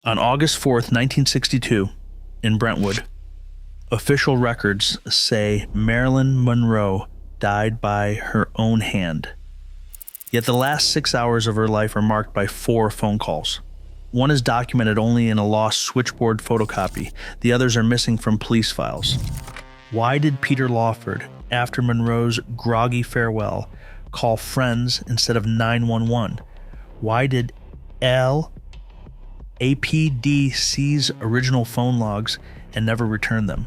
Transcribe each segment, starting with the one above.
On August 4th, 1962, in Brentwood, official records say Marilyn Monroe died by her own hand. Yet the last 6 hours of her life are marked by 4 phone calls. One is documented only in a lost switchboard photocopy. The others are missing from police files. Why did Peter Lawford, after Monroe's groggy farewell, call friends instead of 911? Why did LAPD seize original phone logs and never return them?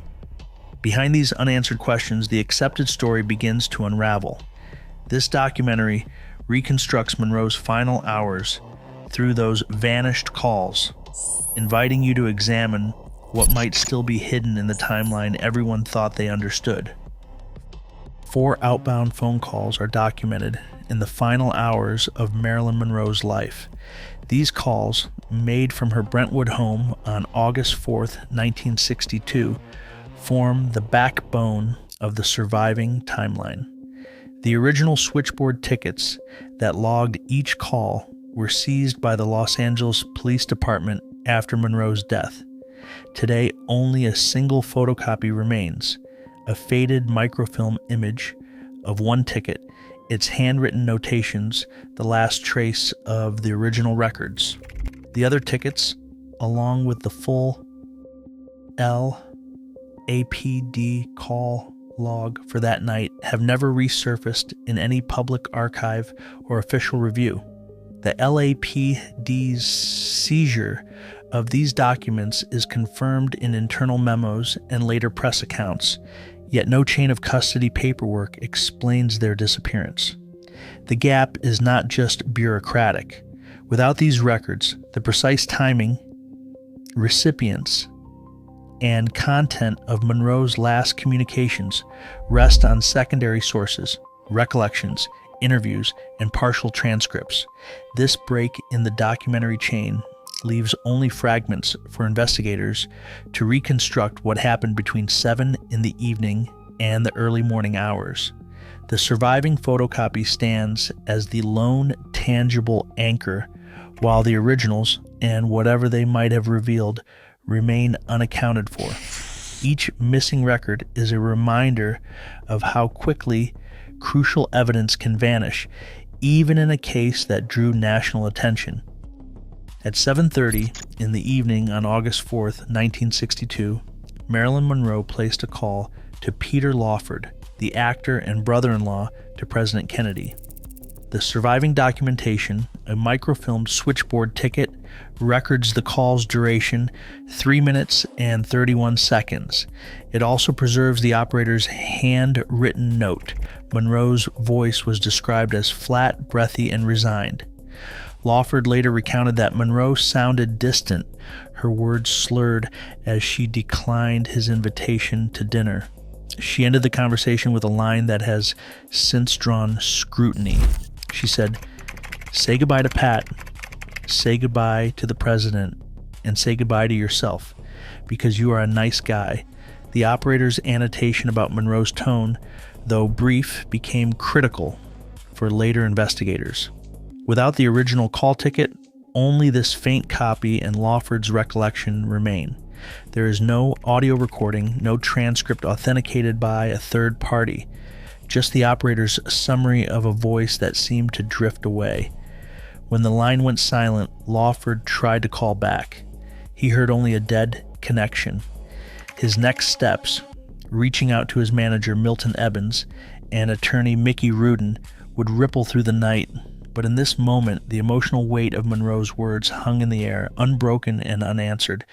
Behind these unanswered questions, the accepted story begins to unravel. This documentary reconstructs Monroe's final hours through those vanished calls, inviting you to examine what might still be hidden in the timeline everyone thought they understood. 4 outbound phone calls are documented in the final hours of Marilyn Monroe's life. These calls, made from her Brentwood home on August 4th, 1962, form the backbone of the surviving timeline. The original switchboard tickets that logged each call were seized by the Los Angeles Police Department after Monroe's death. Today, only a single photocopy remains, a faded microfilm image of one ticket, its handwritten notations, the last trace of the original records. The other tickets, along with the full LAPD call log for that night, have never resurfaced in any public archive or official review. The LAPD's seizure of these documents is confirmed in internal memos and later press accounts, yet no chain of custody paperwork explains their disappearance. The gap is not just bureaucratic. Without these records, the precise timing, recipients, and content of Monroe's last communications rest on secondary sources, recollections, interviews, and partial transcripts. This break in the documentary chain leaves only fragments for investigators to reconstruct what happened between 7 in the evening and the early morning hours. The surviving photocopy stands as the lone tangible anchor, while the originals, and whatever they might have revealed, remain unaccounted for. Each missing record is a reminder of how quickly crucial evidence can vanish, even in a case that drew national attention. At 7:30 in the evening on August 4th, 1962, Marilyn Monroe placed a call to Peter Lawford, the actor and brother-in-law to President Kennedy. The surviving documentation, a microfilmed switchboard ticket, records the call's duration, 3 minutes and 31 seconds. It also preserves the operator's handwritten note. Monroe's voice was described as flat, breathy, and resigned. Lawford later recounted that Monroe sounded distant, her words slurred as she declined his invitation to dinner. She ended the conversation with a line that has since drawn scrutiny. She said, "Say goodbye to Pat, say goodbye to the president, and say goodbye to yourself, because you are a nice guy." The operator's annotation about Monroe's tone, though brief, became critical for later investigators. Without the original call ticket, only this faint copy and Lawford's recollection remain. There is no audio recording, no transcript authenticated by a third party, just the operator's summary of a voice that seemed to drift away. When the line went silent, Lawford tried to call back. He heard only a dead connection. His next steps, reaching out to his manager Milton Evans and attorney Mickey Rudin, would ripple through the night. But in this moment, the emotional weight of Monroe's words hung in the air, unbroken and unanswered.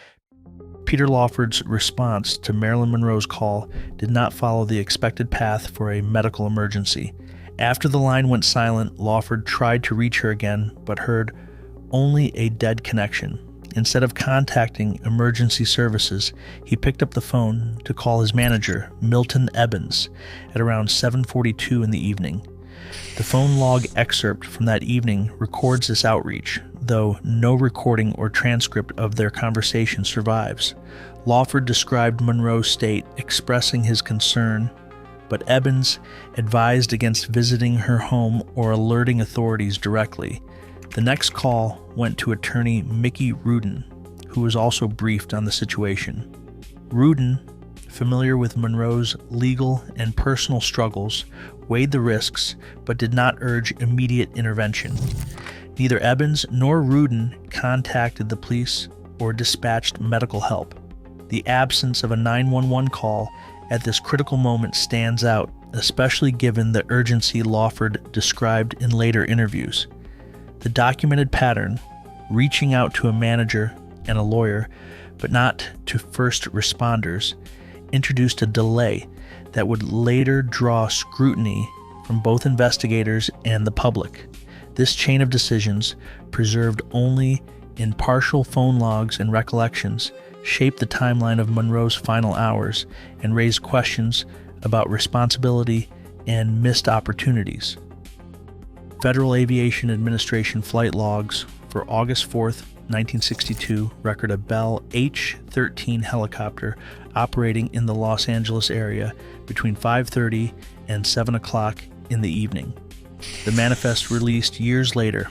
Peter Lawford's response to Marilyn Monroe's call did not follow the expected path for a medical emergency. After the line went silent, Lawford tried to reach her again, but heard only a dead connection. Instead of contacting emergency services, he picked up the phone to call his manager, Milton Evans, at around 7:42 in the evening. The phone log excerpt from that evening records this outreach, though no recording or transcript of their conversation survives. Lawford described Monroe's state, expressing his concern, but Evans advised against visiting her home or alerting authorities directly. The next call went to attorney Mickey Rudin, who was also briefed on the situation. Rudin, familiar with Monroe's legal and personal struggles, weighed the risks but did not urge immediate intervention. Neither Evans nor Rudin contacted the police or dispatched medical help. The absence of a 911 call at this critical moment stands out, especially given the urgency Lawford described in later interviews. The documented pattern, reaching out to a manager and a lawyer, but not to first responders, introduced a delay that would later draw scrutiny from both investigators and the public. This chain of decisions, preserved only in partial phone logs and recollections, shaped the timeline of Monroe's final hours and raised questions about responsibility and missed opportunities. Federal Aviation Administration flight logs for August 4th, 1962 record a Bell H-13 helicopter operating in the Los Angeles area between 5:30 and 7 o'clock in the evening. The manifest released years later,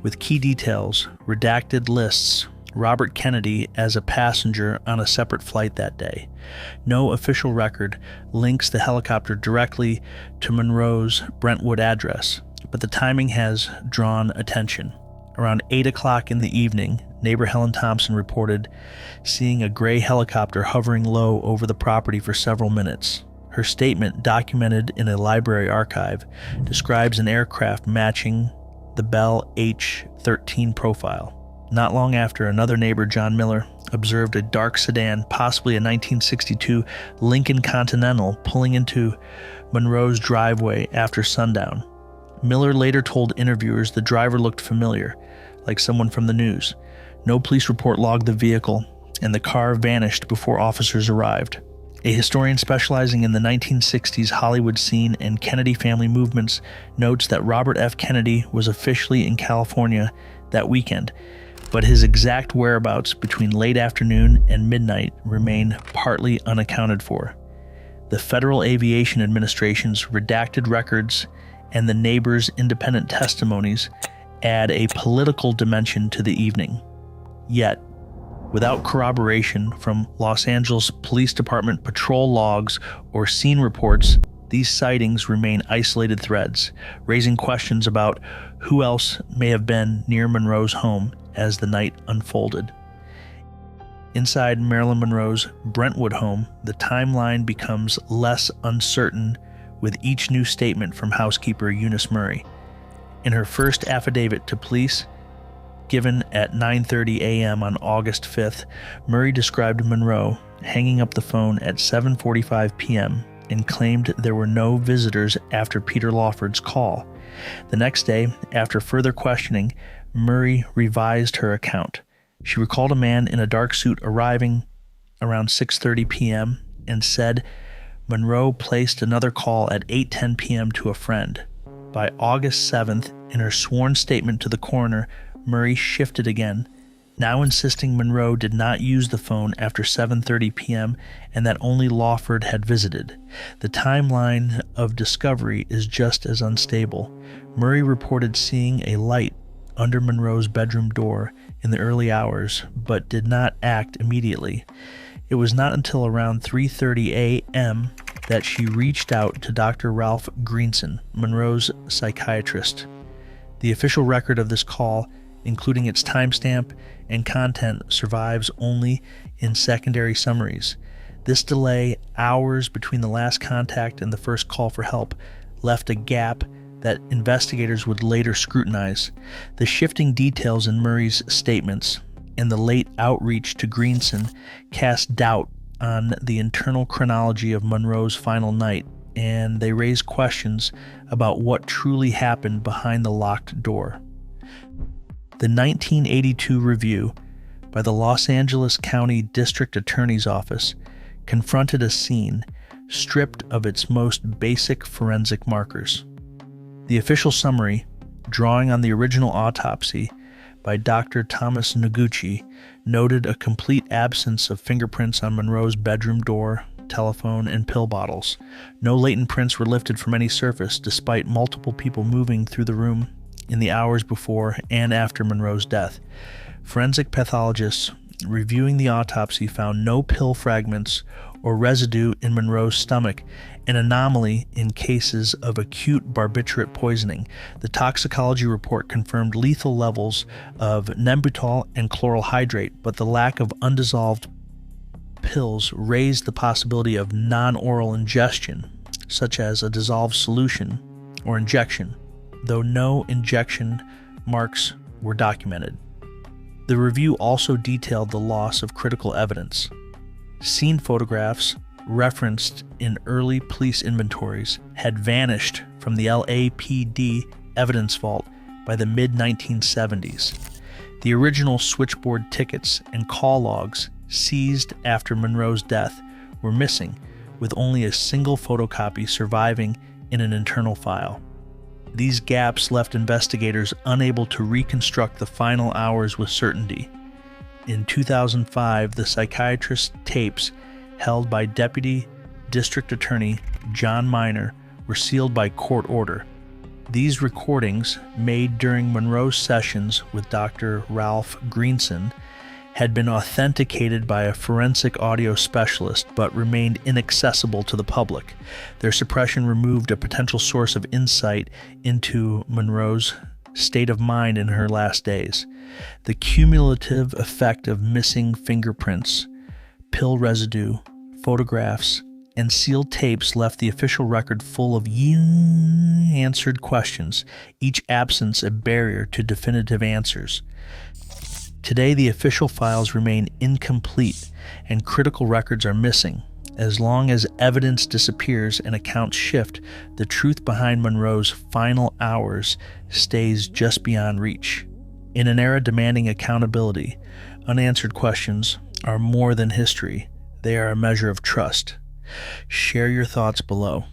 with key details, redacted lists Robert Kennedy as a passenger on a separate flight that day. No official record links the helicopter directly to Monroe's Brentwood address, but the timing has drawn attention. Around 8 o'clock in the evening, neighbor Helen Thompson reported seeing a gray helicopter hovering low over the property for several minutes. Her statement, documented in a library archive, describes an aircraft matching the Bell H-13 profile. Not long after, another neighbor, John Miller, observed a dark sedan, possibly a 1962 Lincoln Continental, pulling into Monroe's driveway after sundown. Miller later told interviewers the driver looked familiar, like someone from the news. No police report logged the vehicle, and the car vanished before officers arrived. A historian specializing in the 1960s Hollywood scene and Kennedy family movements notes that Robert F. Kennedy was officially in California that weekend, but his exact whereabouts between late afternoon and midnight remain partly unaccounted for. The Federal Aviation Administration's redacted records and the neighbors' independent testimonies add a political dimension to the evening. Yet, without corroboration from Los Angeles Police Department patrol logs or scene reports, these sightings remain isolated threads, raising questions about who else may have been near Monroe's home as the night unfolded. Inside Marilyn Monroe's Brentwood home, the timeline becomes less uncertain with each new statement from housekeeper Eunice Murray. In her first affidavit to police, given at 9:30 a.m. on August 5th, Murray described Monroe hanging up the phone at 7:45 p.m. and claimed there were no visitors after Peter Lawford's call. The next day, after further questioning, Murray revised her account. She recalled a man in a dark suit arriving around 6:30 p.m. and said Monroe placed another call at 8:10 p.m. to a friend. By August 7th, in her sworn statement to the coroner, Murray shifted again, now insisting Monroe did not use the phone after 7:30 p.m. and that only Lawford had visited. The timeline of discovery is just as unstable. Murray reported seeing a light under Monroe's bedroom door in the early hours, but did not act immediately. It was not until around 3:30 a.m. that she reached out to Dr. Ralph Greenson, Monroe's psychiatrist. The official record of this call, including its timestamp and content, survives only in secondary summaries. This delay, hours between the last contact and the first call for help, left a gap that investigators would later scrutinize. The shifting details in Murray's statements and the late outreach to Greenson cast doubt on the internal chronology of Monroe's final night, and they raise questions about what truly happened behind the locked door. The 1982 review by the Los Angeles County District Attorney's Office confronted a scene stripped of its most basic forensic markers. The official summary, drawing on the original autopsy by Dr. Thomas Noguchi, noted a complete absence of fingerprints on Monroe's bedroom door, telephone, and pill bottles. No latent prints were lifted from any surface, despite multiple people moving through the room in the hours before and after Monroe's death. Forensic pathologists reviewing the autopsy, found no pill fragments or residue in Monroe's stomach, an anomaly in cases of acute barbiturate poisoning. The toxicology report confirmed lethal levels of nembutal and chloral hydrate, but the lack of undissolved pills raised the possibility of non-oral ingestion, such as a dissolved solution or injection, though no injection marks were documented. The review also detailed the loss of critical evidence. Scene photographs referenced in early police inventories had vanished from the LAPD evidence vault by the mid-1970s. The original switchboard tickets and call logs seized after Monroe's death were missing, with only a single photocopy surviving in an internal file. These gaps left investigators unable to reconstruct the final hours with certainty. In 2005, the psychiatrist tapes held by Deputy District Attorney John Minor were sealed by court order. These recordings, made during Monroe's sessions with Dr. Ralph Greenson, had been authenticated by a forensic audio specialist but remained inaccessible to the public. Their suppression removed a potential source of insight into Monroe's state of mind in her last days. The cumulative effect of missing fingerprints, pill residue, photographs, and sealed tapes left the official record full of unanswered questions, each absence a barrier to definitive answers. Today, the official files remain incomplete and critical records are missing. As long as evidence disappears and accounts shift, the truth behind Monroe's final hours stays just beyond reach. In an era demanding accountability, unanswered questions are more than history. They are a measure of trust. Share your thoughts below.